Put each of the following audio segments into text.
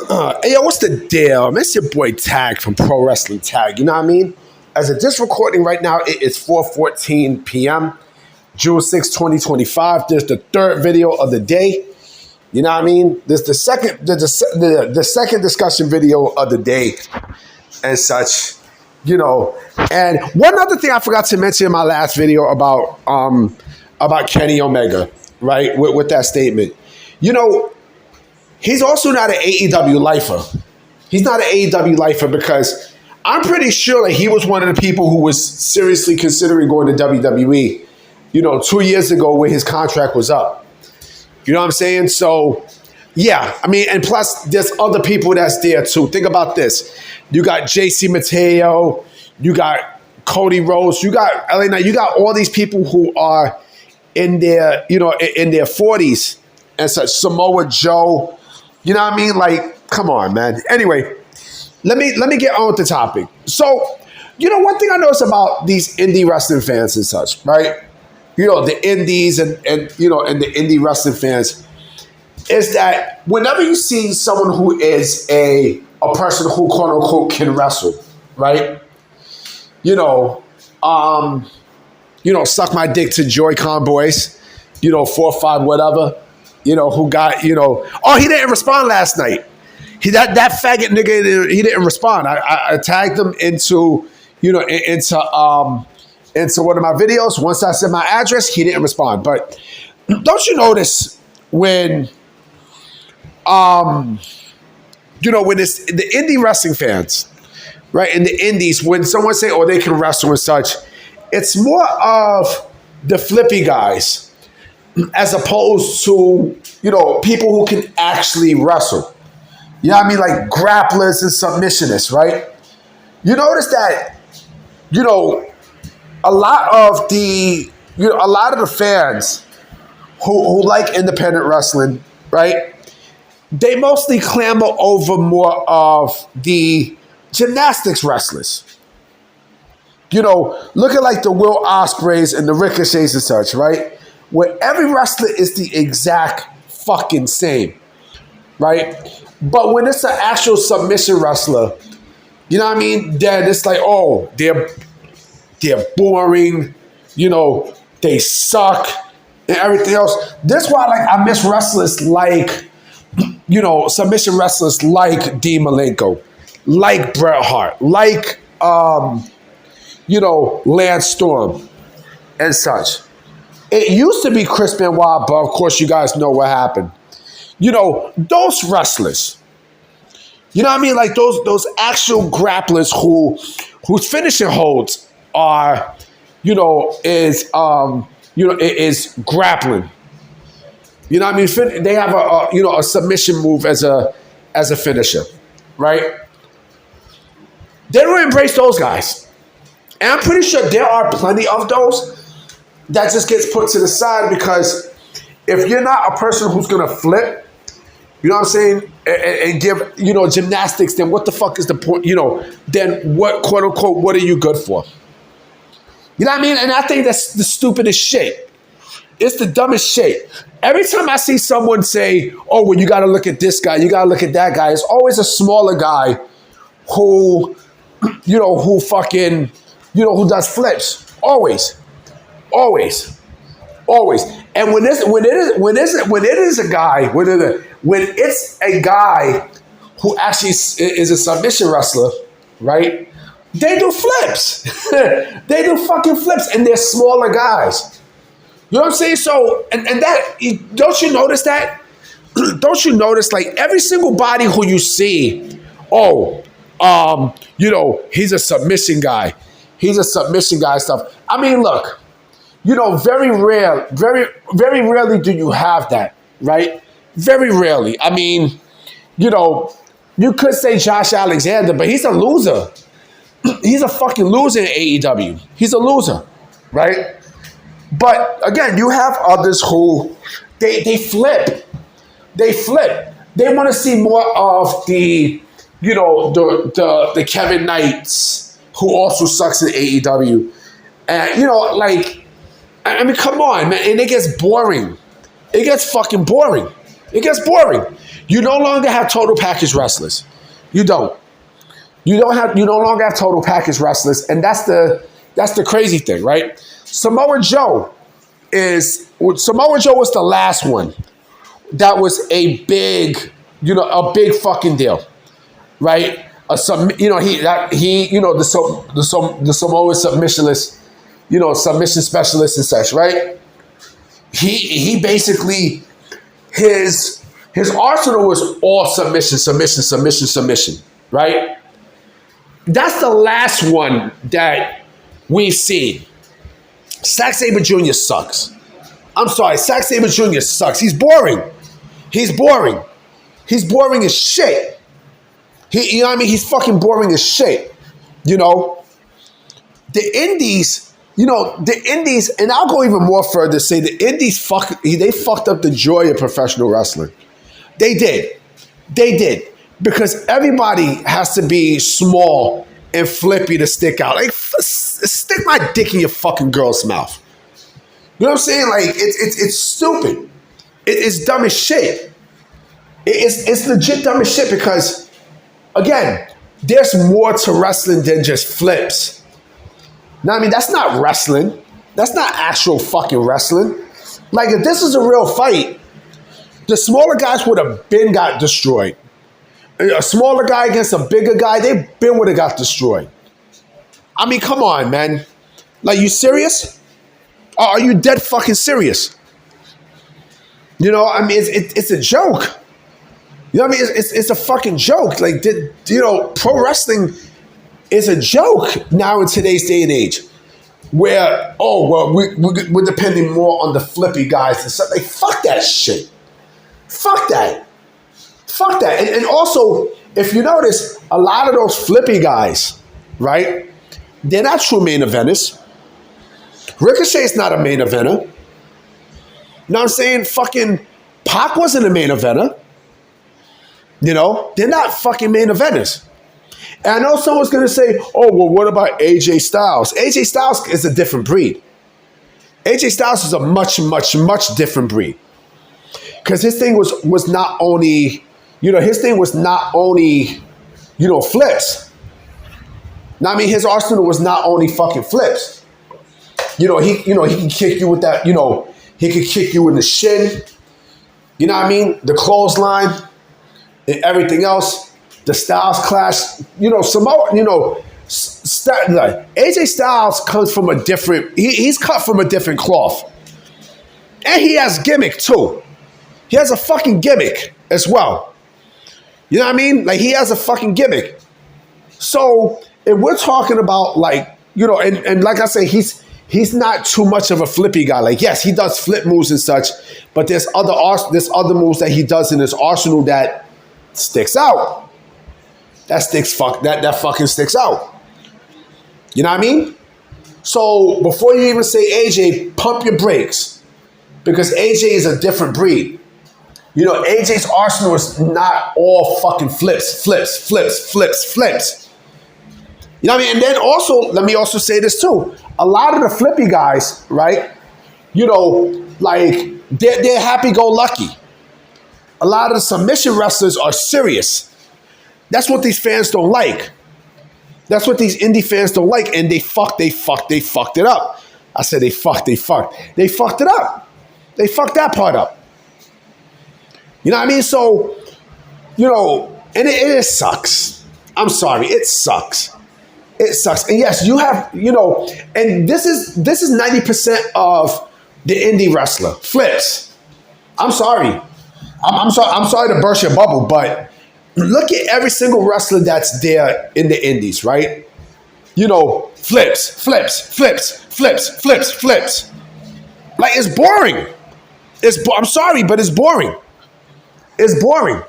Hey, yo, what's the deal? It's your boy Tag from Pro Wrestling Tag. You know what I mean? As of this recording right now, it is 4:14 p.m., June 6, 2025. There's the third video of the day. You know what I mean? There's the second discussion video of the day and such. You know, and one other thing I forgot to mention in my last video about Kenny Omega, right? With that statement. You know, he's also not an AEW lifer. He's not an AEW lifer because I'm pretty sure that he was one of the people who was seriously considering going to WWE, 2 years ago when his contract was up. You know what I'm saying? So, yeah, I mean, and plus there's other people that's there too. Think about this. You got JC Mateo, you got Cody Rhodes, you got LA Knight, you got all these people who are in their, in their 40s and such. Samoa Joe, you know what I mean? Like, come on, man. Anyway, let me get on with the topic. So, one thing I notice about these indie wrestling fans and such, right? The indies and the indie wrestling fans is that whenever you see someone who is a person who quote unquote can wrestle, right? Suck my dick to Joy-Con boys, 4 or 5, whatever, who got, oh, he didn't respond last night. That faggot nigga, he didn't respond. I tagged him into one of my videos. Once I said my address, he didn't respond. But don't you notice when, when it's the indie wrestling fans, right? In the indies, when someone say, oh, they can wrestle and such, it's more of the flippy guys as opposed to, people who can actually wrestle. You know what I mean? Like grapplers and submissionists, right? You notice that, a lot of the fans who like independent wrestling, right? They mostly clamor over more of the gymnastics wrestlers. Look at like the Will Ospreays and the Ricochets and such, right? Where every wrestler is the exact fucking same, right? But when it's an actual submission wrestler, you know what I mean? Then it's like, oh, they're boring, they suck and everything else. That's why I miss wrestlers like, submission wrestlers like Dean Malenko, like Bret Hart, like, Lance Storm and such. It used to be Chris Benoit, but of course you guys know what happened. Those wrestlers, you know what I mean? Like those actual grapplers whose finishing holds are, is grappling. You know what I mean? They have a submission move as a finisher, right? They don't embrace those guys. And I'm pretty sure there are plenty of those that just gets put to the side because if you're not a person who's going to flip, you know what I'm saying, and give, gymnastics, then what the fuck is the point? Then what, quote unquote, what are you good for? You know what I mean? And I think that's the stupidest shit. It's the dumbest shit. Every time I see someone say, oh, well, you got to look at this guy, you got to look at that guy, it's always a smaller guy who, who fucking, who does flips. Always. And when it's a guy who actually is a submission wrestler, right? They do flips. They do fucking flips, and they're smaller guys. You know what I'm saying? So, and that, don't you notice that? Don't you notice, like, every single body who you see, he's a submission guy. He's a submission guy stuff. I mean, look, very rarely do you have that, right? Very rarely. I mean, you could say Josh Alexander, but he's a loser. He's a fucking loser in AEW. He's a loser, right? But again, you have others who they flip. They flip. They want to see more of the the Kevin Knights who also sucks in AEW, and I mean, come on, man, and it gets boring. It gets fucking boring. It gets boring. You no longer have total package wrestlers. You don't. You no longer have total package wrestlers, and that's the crazy thing, right? Samoa Joe was the last one that was a big fucking deal, right? The Samoan submissionless, submission specialist and such, right? He basically his arsenal was all submission, right? That's the last one that we've seen. Zack Sabre Jr. sucks. I'm sorry, Zack Sabre Jr. sucks. He's boring. He's boring as shit. He's fucking boring as shit. The Indies, and I'll go even more further, say the Indies they fucked up the joy of professional wrestling. They did. Because everybody has to be small and flippy to stick out. Like, stick my dick in your fucking girl's mouth. You know what I'm saying? Like, it's stupid. It's dumb as shit. It's legit dumb as shit because, again, there's more to wrestling than just flips. Now, that's not wrestling. That's not actual fucking wrestling. Like, if this is a real fight, the smaller guys would have been got destroyed. A smaller guy against a bigger guy, they been would have got destroyed. Come on, man. Like, you serious? Are you dead fucking serious? It's a joke. It's a fucking joke. Like, pro wrestling is a joke now in today's day and age. Where, we're depending more on the flippy guys and stuff. Like, fuck that shit. Fuck that. And also, if you notice, a lot of those flippy guys, right? They're not true main eventers. Ricochet's not a main eventer. You know what I'm saying? Fucking Pac wasn't a main eventer. They're not fucking main eventers. And I know someone's going to say, what about AJ Styles? AJ Styles is a different breed. AJ Styles is a much, much, much different breed. Because his thing was not only... flips. Now, his arsenal was not only fucking flips. He can kick you with that, he could kick you in the shin. The clothesline and everything else. The Styles clash. AJ Styles comes from a different, he's cut from a different cloth. And he has gimmick too. He has a fucking gimmick as well. You know what I mean? Like, he has a fucking gimmick. So, if we're talking about, and like I say, he's not too much of a flippy guy. Like, yes, he does flip moves and such, but there's other moves that he does in his arsenal that sticks out. That fucking sticks out. You know what I mean? So, before you even say AJ, pump your brakes. Because AJ is a different breed. AJ's arsenal is not all fucking flips. You know what I mean? And then also, let me also say this too. A lot of the flippy guys, right? They're happy-go-lucky. A lot of the submission wrestlers are serious. That's what these fans don't like. That's what these indie fans don't like. And they fucked it up. I said they fucked it up. They fucked that part up. You know what I mean? So, and it sucks. I'm sorry, it sucks. It sucks. And yes, you have, and this is 90% of the indie wrestler. Flips. I'm sorry. I'm sorry to burst your bubble, but look at every single wrestler that's there in the indies, right? Flips. Like, it's boring. I'm sorry, but it's boring. It's boring.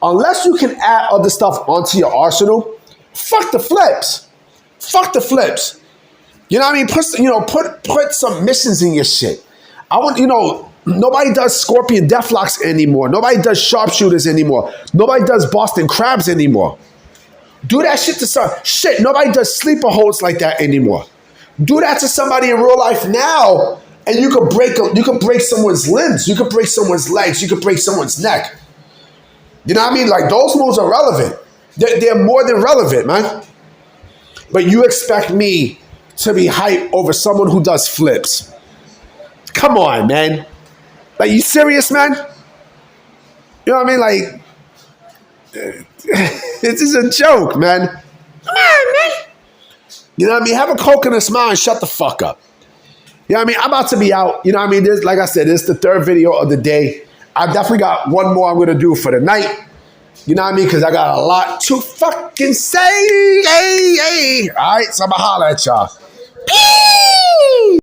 Unless you can add other stuff onto your arsenal, fuck the flips. You know what I mean? Put some missions in your shit. Nobody does scorpion deathlocks anymore. Nobody does sharpshooters anymore. Nobody does Boston crabs anymore. Do that shit to some shit. Nobody does sleeper holds like that anymore. Do that to somebody in real life now, and you could break someone's limbs. You could break someone's legs. You could break someone's neck. You know what I mean? Like, those moves are relevant. They're more than relevant, man. But you expect me to be hyped over someone who does flips? Come on, man. Like, you serious, man? You know what I mean? Like, this is a joke, man. Come on, man. You know what I mean? Have a Coke and a smile and shut the fuck up. You know what I mean? I'm about to be out. You know what I mean? This, like I said, this is the third video of the day. I definitely got one more I'm going to do for the night. You know what I mean? Because I got a lot to fucking say. Hey. All right, so I'm going to holler at y'all.